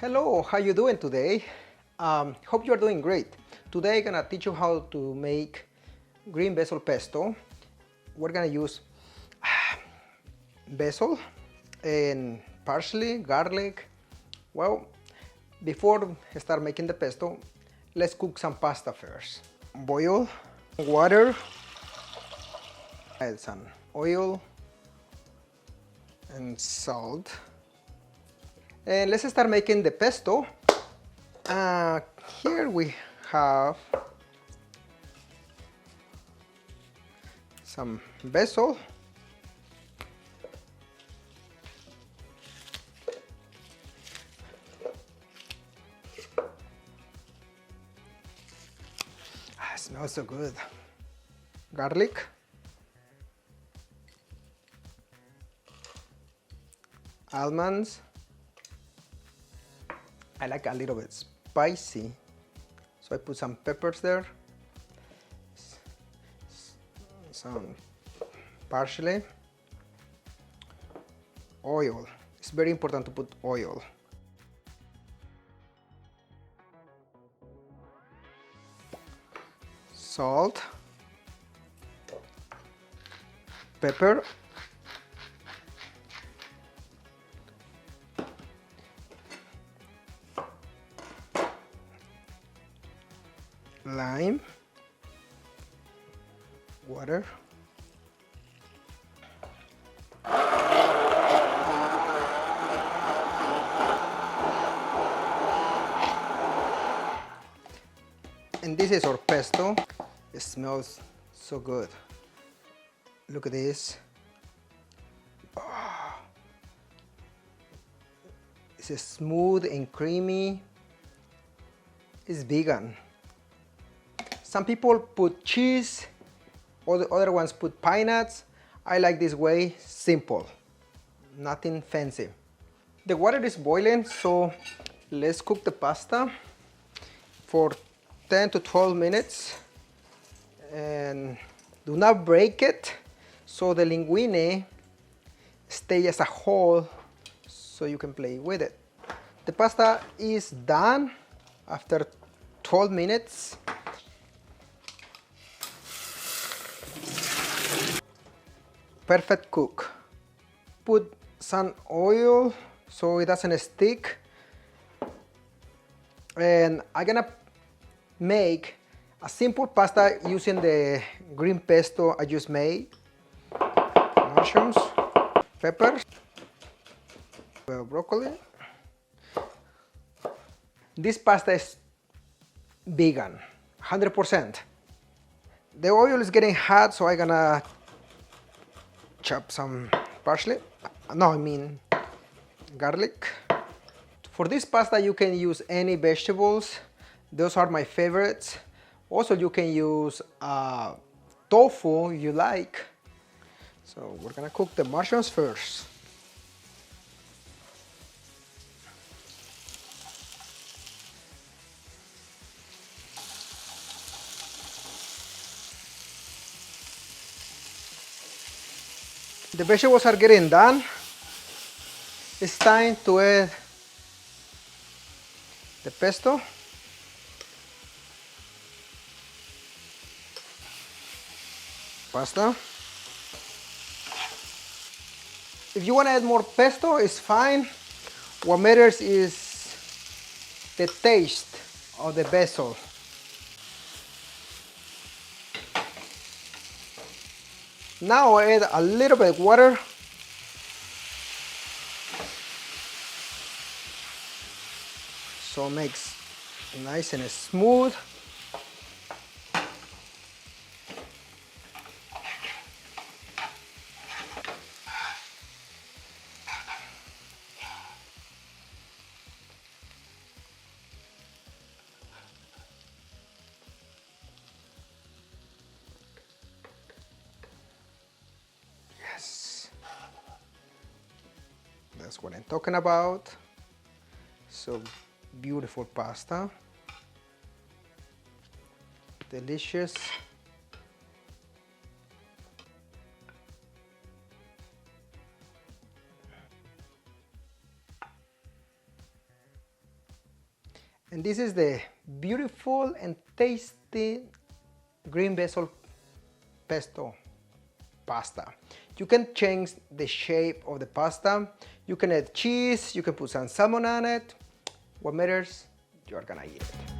Hello, how you doing today? Hope you're doing great. Today I'm gonna teach you how to make green basil pesto. We're gonna use basil and parsley, garlic. Well, before I start making the pesto, let's cook some pasta first. Boil water, add some oil and salt. And let's start making the pesto. Here we have some basil, it smells so good. Garlic, almonds. I like a little bit spicy, so I put some peppers there, some parsley, oil. It's very important to put oil. Salt, pepper, lime, water, and this is our pesto. It smells so good. Look at this. Oh. It's smooth and creamy. It's vegan. Some people put cheese, other ones put pine nuts. I like this way, simple, nothing fancy. The water is boiling, so let's cook the pasta for 10 to 12 minutes. And do not break it, so the linguine stays as a whole, so you can play with it. The pasta is done after 12 minutes. Perfect cook. Put some oil so it doesn't stick. And I'm gonna make a simple pasta using the green pesto I just made. Mushrooms, peppers, broccoli. This pasta is vegan, 100%. The oil is getting hot, so I'm gonna chop some parsley. No, I mean garlic. For this pasta you can use any vegetables. Those are my favorites. Also you can use tofu you like. So we're gonna cook the mushrooms first. The vegetables are getting done. It's time to add the pesto. Pasta. If you want to add more pesto, it's fine. What matters is the taste of the basil. Now I add a little bit of water. So it makes nice and smooth. That's what I'm talking about. So beautiful pasta. Delicious. And this is the beautiful and tasty green basil pesto pasta. You can change the shape of the pasta. You can add cheese, you can put some salmon on it. What matters, you're gonna eat it.